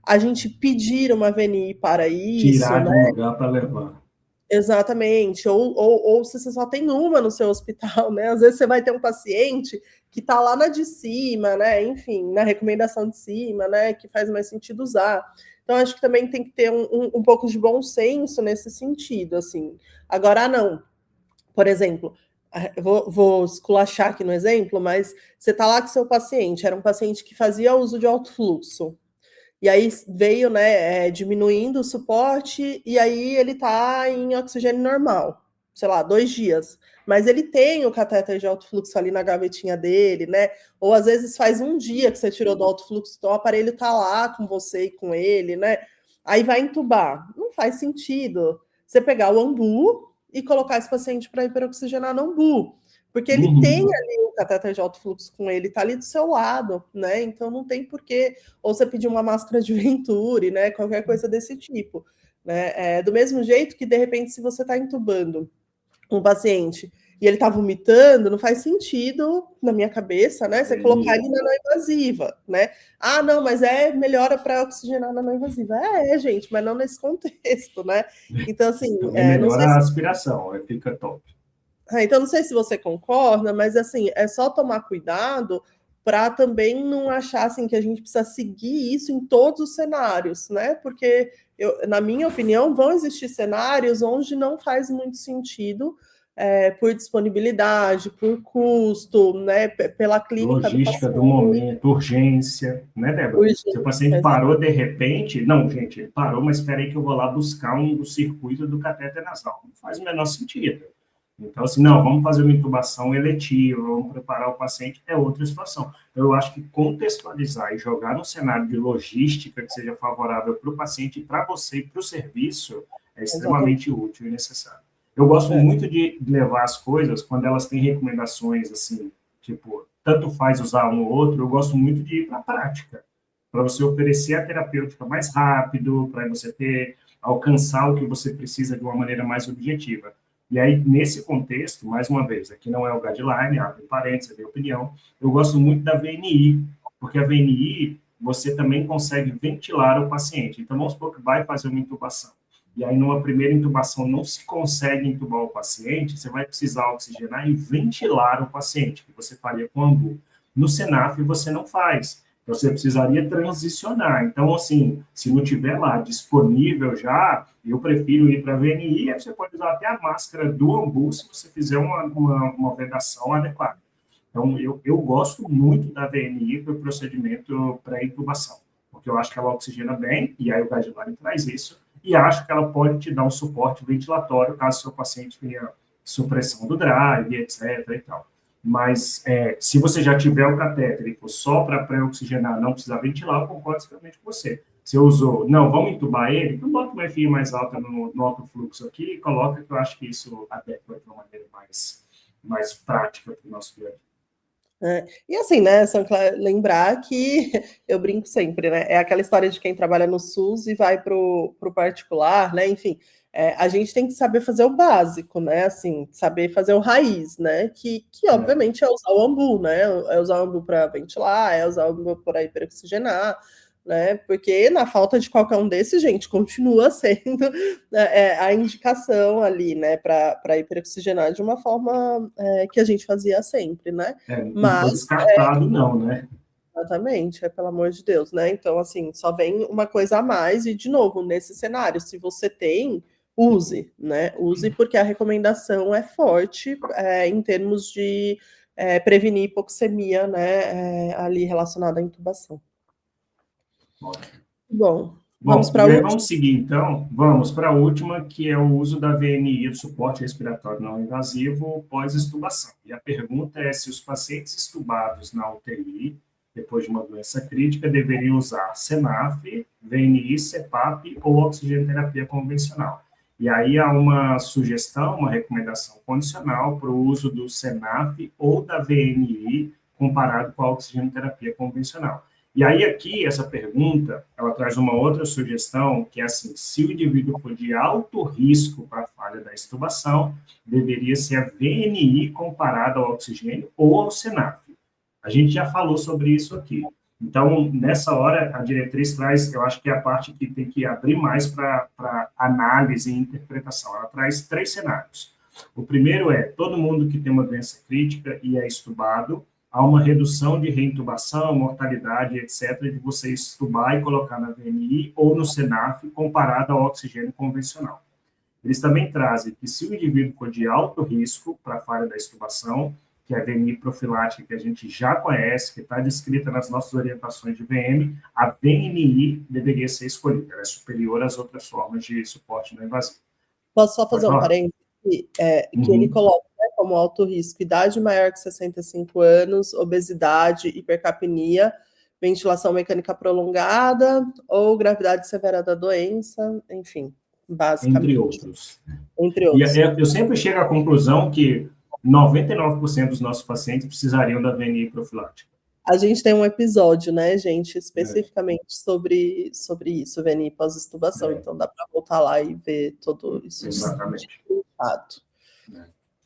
a gente pedir uma VNI para isso, Tirar né? de um lugar para levar. Exatamente, ou se você só tem uma no seu hospital, né? Às vezes você vai ter um paciente que está lá na de cima, né? Enfim, na recomendação de cima, né? Que faz mais sentido usar. Então, acho que também tem que ter um pouco de bom senso nesse sentido, assim. Agora, não. Por exemplo, eu vou esculachar aqui no exemplo, mas você está lá com seu paciente, era um paciente que fazia uso de alto fluxo. E aí veio, né, diminuindo o suporte, e aí ele está em oxigênio normal, sei lá, 2 dias. Mas ele tem o catéter de alto fluxo ali na gavetinha dele, né? Ou às vezes faz 1 dia que você tirou do alto fluxo, então o aparelho está lá com você e com ele, né? Aí vai entubar. Não faz sentido você pegar o ambu e colocar esse paciente para hiperoxigenar no ambu. Porque ele tem ali o catéter de alto fluxo com ele, está ali do seu lado, né? Então não tem porquê ou você pedir uma máscara de Venturi, né? Qualquer coisa desse tipo. Né? Do mesmo jeito que, de repente, se você está entubando um paciente e ele está vomitando, não faz sentido, na minha cabeça, né? Você colocar ele na não invasiva, né? Ah, não, mas melhora para oxigenar na não invasiva. Gente, mas não nesse contexto, né? Então, assim. Melhora a aspiração, fica top. Então, não sei se você concorda, mas assim, é só tomar cuidado para também não achar assim, que a gente precisa seguir isso em todos os cenários, né? Porque, na minha opinião, vão existir cenários onde não faz muito sentido por disponibilidade, por custo, né? Pela clínica logística do momento, urgência, né, Débora? Se o paciente parou de repente, não, gente, ele parou, mas espera aí que eu vou lá buscar um circuito do catéter nasal. Não faz o menor sentido. Então, assim, não, vamos fazer uma intubação eletiva, vamos preparar o paciente, é outra situação. Então, eu acho que contextualizar e jogar num cenário de logística que seja favorável para o paciente, para você e para o serviço, é extremamente útil e necessário. Eu gosto muito de levar as coisas, quando elas têm recomendações, assim, tipo, tanto faz usar um ou outro, eu gosto muito de ir para a prática, para você oferecer a terapêutica mais rápido, para você alcançar o que você precisa de uma maneira mais objetiva. E aí, nesse contexto, mais uma vez, aqui não é o guideline, abre parênteses, é a minha opinião, eu gosto muito da VNI, porque a VNI, você também consegue ventilar o paciente. Então, vamos supor que vai fazer uma intubação. E aí, numa primeira intubação, não se consegue intubar o paciente, você vai precisar oxigenar e ventilar o paciente, que você faria com o ambu. No Senaf, você não faz. Você precisaria transicionar. Então, assim, se não tiver lá disponível já, eu prefiro ir para a VNI, aí você pode usar até a máscara do ambu se você fizer uma vedação adequada. Então, eu gosto muito da VNI para o procedimento pré-intubação, porque eu acho que ela oxigena bem, e aí o guideline traz isso, e acho que ela pode te dar um suporte ventilatório caso seu paciente tenha supressão do drive, etc. e tal. Mas se você já tiver o catéter e for só para pré-oxigenar, não precisar ventilar, eu concordo exatamente com você. Você usou, não, vamos entubar ele, então bota uma FI mais alta no alto fluxo aqui e coloca, que eu acho que isso adequa de uma maneira mais prática para o nosso dia a dia. E assim, né, lembrar que eu brinco sempre, né? É aquela história de quem trabalha no SUS e vai para o particular, né? Enfim, a gente tem que saber fazer o básico, né? Assim, saber fazer o raiz, né? Que obviamente é usar o ambu, né? É usar o ambu para ventilar, é usar o ambu para hiperoxigenar, né? Porque na falta de qualquer um desses, gente, continua sendo a indicação ali, né? Para hiperoxigenar de uma forma que a gente fazia sempre, né? Não foi descartado, não, né? Exatamente, pelo amor de Deus, né? Então, assim, só vem uma coisa a mais, e, de novo, nesse cenário, se você tem, use, né? Use, porque a recomendação é forte em termos de prevenir hipoxemia, né? Ali relacionada à intubação. Ótimo. Bom, vamos para a última? Vamos seguir, então. Vamos para a última, que é o uso da VNI, do suporte respiratório não invasivo, pós-extubação. E a pergunta é se os pacientes extubados na UTI, depois de uma doença crítica, deveriam usar SENAF, VNI, CPAP ou oxigenoterapia convencional. E aí há uma sugestão, uma recomendação condicional para o uso do SENAF ou da VNI comparado com a oxigenoterapia convencional. E aí aqui, essa pergunta, ela traz uma outra sugestão, que é assim, se o indivíduo for de alto risco para a falha da extubação, deveria ser a VNI comparada ao oxigênio ou ao SENAF. A gente já falou sobre isso aqui. Então, nessa hora, a diretriz traz, eu acho que é a parte que tem que abrir mais para análise e interpretação. Ela traz 3 cenários. O primeiro é, todo mundo que tem uma doença crítica e é extubado, há uma redução de reintubação, mortalidade, etc., de você extubar e colocar na VNI ou no SENAF comparado ao oxigênio convencional. Eles também trazem que se o indivíduo for de alto risco para a falha da extubação, que é a VNI profilática que a gente já conhece, que está descrita nas nossas orientações de VM, a VNI deveria ser escolhida, ela é superior às outras formas de suporte não invasivo. Posso só fazer um parênteses? Que ele coloca, né, como alto risco, idade maior que 65 anos, obesidade, hipercapnia, ventilação mecânica prolongada ou gravidade severa da doença, enfim, basicamente. Entre outros. E eu sempre chego à conclusão que 99% dos nossos pacientes precisariam da VNI profilática. A gente tem um episódio, né, gente, especificamente sobre isso, VNI pós-extubação, então dá para voltar lá e ver tudo isso. Exatamente.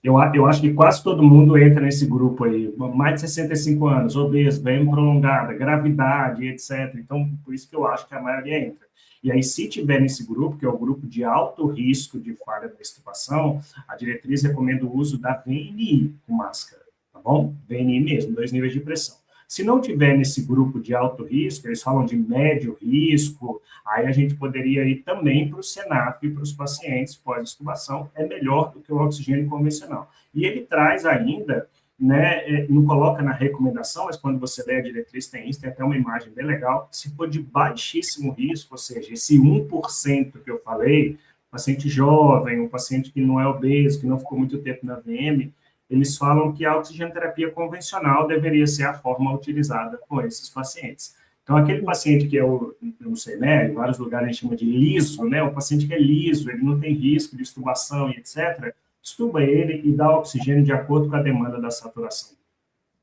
Eu acho que quase todo mundo entra nesse grupo aí, mais de 65 anos, obeso, VM prolongada, gravidade, etc. Então, por isso que eu acho que a maioria entra. E aí, se tiver nesse grupo, que é o grupo de alto risco de falha da extubação, a diretriz recomenda o uso da VNI com máscara, tá bom? VNI mesmo, 2 níveis de pressão. Se não tiver nesse grupo de alto risco, eles falam de médio risco, aí a gente poderia ir também para o SENAF e para os pacientes pós-extubação, é melhor do que o oxigênio convencional. E ele traz ainda, né, não coloca na recomendação, mas quando você lê a diretriz tem isso, tem até uma imagem bem legal, se for de baixíssimo risco, ou seja, esse 1% que eu falei, paciente jovem, um paciente que não é obeso, que não ficou muito tempo na VM, eles falam que a oxigenoterapia convencional deveria ser a forma utilizada com esses pacientes. Então, aquele paciente que eu não sei, né, em vários lugares a gente chama de liso, né, o paciente que é liso, ele não tem risco de extubação e etc., extuba ele e dá oxigênio de acordo com a demanda da saturação.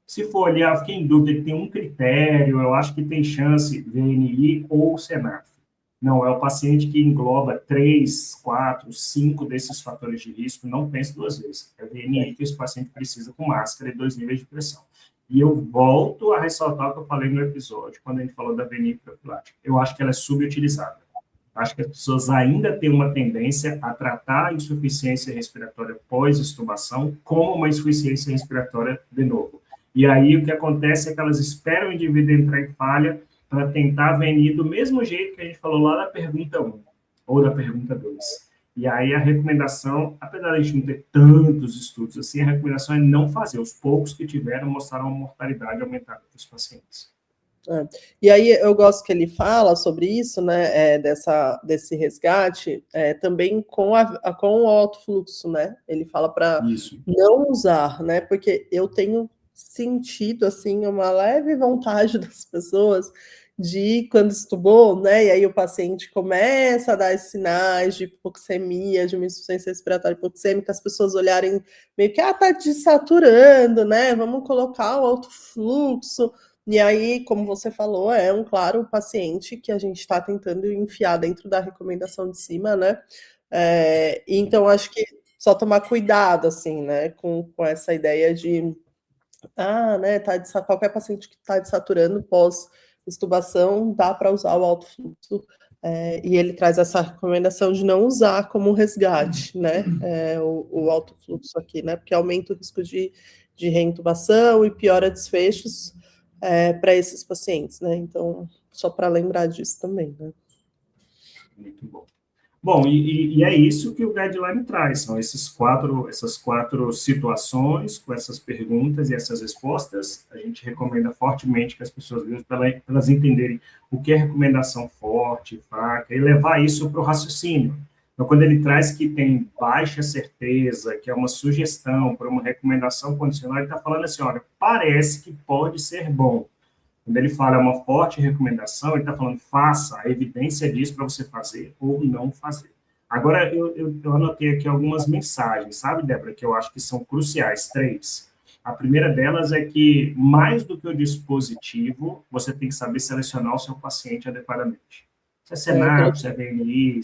Se for olhar, fiquei em dúvida, tem um critério, eu acho que tem chance VNI ou SENAF. Não, é o paciente que engloba 3, 4, 5 desses fatores de risco, não pense 2 vezes. É VNI que esse paciente precisa com máscara e 2 níveis de pressão. E eu volto a ressaltar o que eu falei no episódio, quando a gente falou da VNI profilática. Eu acho que ela é subutilizada. Acho que as pessoas ainda têm uma tendência a tratar a insuficiência respiratória pós-extubação como uma insuficiência respiratória de novo. E aí o que acontece é que elas esperam o indivíduo entrar em falha para tentar VNI do mesmo jeito que a gente falou lá da pergunta 1 ou da pergunta 2. E aí a recomendação, apesar de a gente não ter tantos estudos assim, a recomendação é não fazer. Os poucos que tiveram mostraram uma mortalidade aumentada dos pacientes. E aí eu gosto que ele fala sobre isso, né, desse resgate, também com o alto fluxo, né? Ele fala para não usar, né? Porque eu tenho sentido assim uma leve vontade das pessoas de, quando estubou, né, e aí o paciente começa a dar esses sinais de hipoxemia, de uma insuficiência respiratória hipoxêmica, as pessoas olharem meio que, tá desaturando, né, vamos colocar o alto fluxo, e aí, como você falou, é um claro paciente que a gente está tentando enfiar dentro da recomendação de cima, né, então acho que só tomar cuidado, assim, né, com essa ideia de né, qualquer paciente que está desaturando pós-extubação, dá para usar o alto fluxo, e ele traz essa recomendação de não usar como resgate, né, o alto fluxo aqui, né, porque aumenta o risco de reintubação e piora desfechos, para esses pacientes, né? Então, só para lembrar disso também, né? Muito bom. Bom, e é isso que o guideline traz, são essas quatro situações, com essas perguntas e essas respostas. A gente recomenda fortemente que as pessoas vejam para elas entenderem o que é recomendação forte, fraca, e levar isso para o raciocínio. Então, quando ele traz que tem baixa certeza, que é uma sugestão para uma recomendação condicional, ele está falando assim, olha, parece que pode ser bom. Quando ele fala é uma forte recomendação, ele está falando faça, a evidência diz para você fazer ou não fazer. Agora, eu anotei aqui algumas mensagens, sabe, Débora, que eu acho que são cruciais, 3. A primeira delas é que, mais do que o dispositivo, você tem que saber selecionar o seu paciente adequadamente. Se é Senap, se é VNI,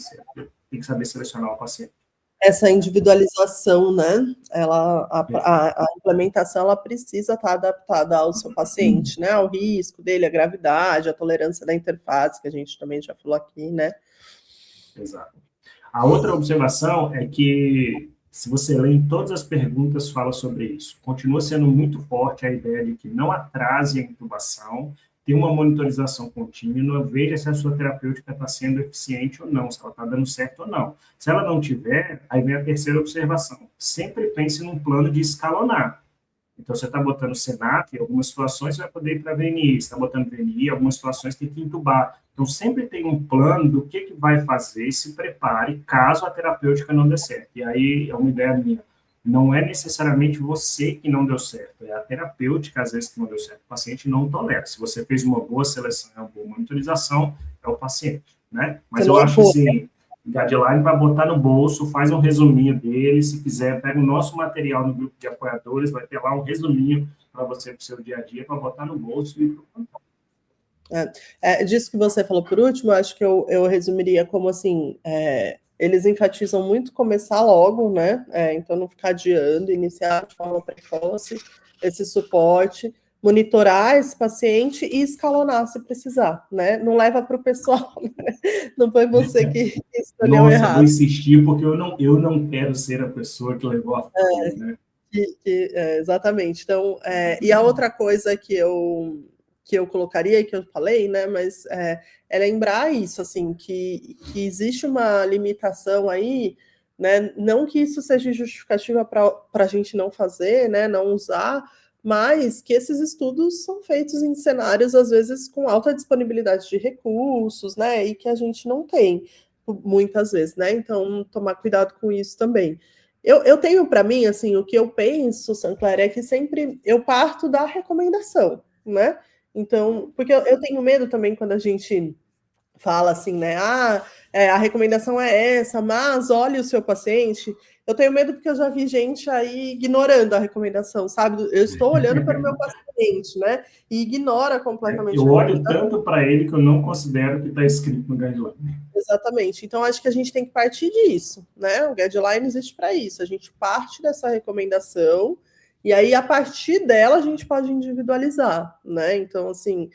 tem que saber selecionar o paciente. Essa individualização, né? A implementação ela precisa estar adaptada ao seu paciente, né? Ao risco dele, à gravidade, à tolerância da interface, que a gente também já falou aqui, né? Exato. A outra observação é que, se você lê em todas as perguntas, fala sobre isso. Continua sendo muito forte a ideia de que não atrase a intubação, ter uma monitorização contínua, veja se a sua terapêutica está sendo eficiente ou não, se ela está dando certo ou não. Se ela não tiver, aí vem a terceira observação. Sempre pense num plano de escalonar. Então, você está botando Senap, em algumas situações você vai poder ir para VNI, você está botando VNI, em algumas situações tem que intubar. Então, sempre tem um plano do que vai fazer e se prepare caso a terapêutica não dê certo. E aí, é uma ideia minha. Não é necessariamente você que não deu certo, é a terapêutica, às vezes, que não deu certo. O paciente não tolera. Se você fez uma boa seleção, uma boa monitorização, é o paciente, né? Mas eu acho assim, guideline para botar no bolso, faz um resuminho dele, se quiser, pega o nosso material no grupo de apoiadores, vai ter lá um resuminho para você, para o seu dia a dia, para botar no bolso e disso que você falou por último, acho que eu resumiria como assim, eles enfatizam muito começar logo, né? Então não ficar adiando, iniciar de forma precoce esse suporte, monitorar esse paciente e escalonar se precisar, né? Não leva para o pessoal, né? Não foi você que escolheu errado. Nossa, vou insistir porque eu não quero ser a pessoa que levou a coisa, né? Exatamente. Então, e a outra coisa que eu colocaria e que eu falei, né, mas é lembrar isso, assim, que existe uma limitação aí, né, não que isso seja justificativa para a gente não fazer, né, não usar, mas que esses estudos são feitos em cenários, às vezes, com alta disponibilidade de recursos, né, e que a gente não tem, muitas vezes, né, então tomar cuidado com isso também. Eu tenho para mim, assim, o que eu penso, Sancler, é que sempre eu parto da recomendação, né? Então, porque eu tenho medo também quando a gente fala assim, né? A recomendação é essa, mas olhe o seu paciente. Eu tenho medo porque eu já vi gente aí ignorando a recomendação, sabe? Eu estou olhando para o meu paciente, né? E ignora completamente. Eu olho tanto para ele que eu não considero que está escrito no guideline. Exatamente. Então, acho que a gente tem que partir disso, né? O guideline existe para isso. A gente parte dessa recomendação e aí, a partir dela, a gente pode individualizar, né? Então, assim,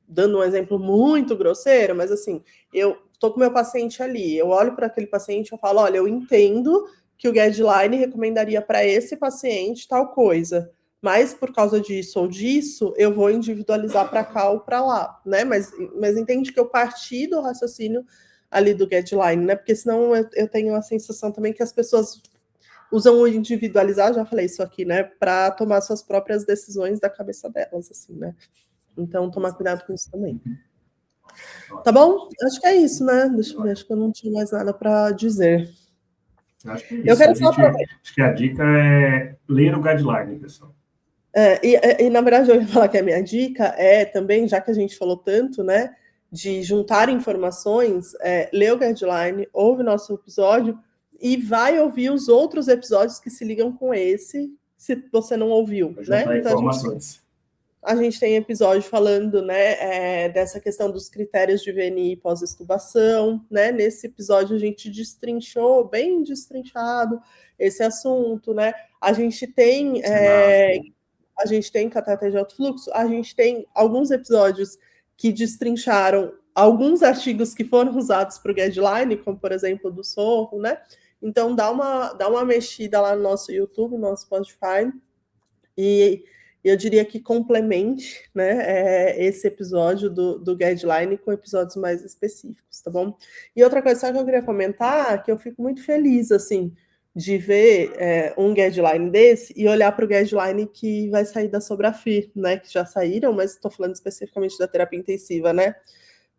dando um exemplo muito grosseiro, mas assim, eu estou com meu paciente ali, eu olho para aquele paciente e eu falo, olha, eu entendo que o guideline recomendaria para esse paciente tal coisa, mas por causa disso ou disso, eu vou individualizar para cá ou para lá, né? Mas entende que eu parti do raciocínio ali do guideline, né? Porque senão eu tenho a sensação também que as pessoas usam o individualizar, já falei isso aqui, né? Para tomar suas próprias decisões da cabeça delas, assim, né? Então, tomar cuidado com isso também. Tá bom? Acho que é isso, né? Deixa eu ver, acho que eu não tinha mais nada para dizer. Acho que é isso. Eu quero acho que a dica é ler o guideline, pessoal. E na verdade, eu ia falar que a minha dica é também, já que a gente falou tanto, né, de juntar informações, ler o guideline, ouve nosso episódio e vai ouvir os outros episódios que se ligam com esse, se você não ouviu, né? Então, informações. A gente tem episódio falando, né, dessa questão dos critérios de VNI pós-extubação, né? Nesse episódio a gente destrinchou, bem destrinchado, esse assunto, né? A gente tem catéter de alto fluxo, a gente tem alguns episódios que destrincharam alguns artigos que foram usados para o guideline, como por exemplo do Sorro, né? Então dá uma mexida lá no nosso YouTube, no nosso Spotify, e e eu diria que complemente, né, esse episódio do Guideline com episódios mais específicos, tá bom? E outra coisa só que eu queria comentar, que eu fico muito feliz, assim, de ver um Guideline desse e olhar para o Guideline que vai sair da Sobrafir, né, que já saíram, mas estou falando especificamente da terapia intensiva, né?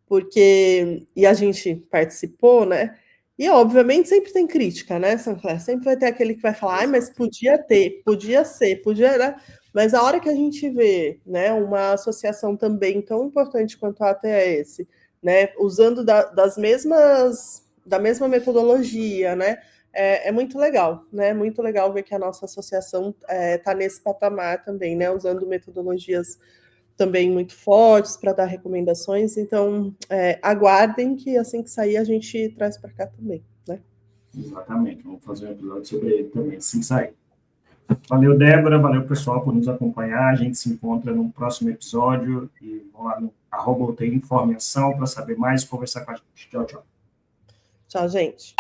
Porque, e a gente participou, né? E, obviamente, sempre tem crítica, né, Sancler? Sempre vai ter aquele que vai falar, ai, mas podia ter, podia ser, podia, né? Mas a hora que a gente vê, né, uma associação também tão importante quanto a ATS, né, usando da mesma metodologia, né, é muito legal, né? Muito legal ver que a nossa associação está nesse patamar também, né? Usando metodologias também muito fortes para dar recomendações. Então, aguardem que assim que sair a gente traz para cá também, né? Exatamente, vamos fazer um episódio sobre ele também, assim que sair. Valeu, Débora, valeu, pessoal, por nos acompanhar. A gente se encontra no próximo episódio e vamos lá no @UTI Informação para saber mais e conversar com a gente. Tchau, tchau. Tchau, gente.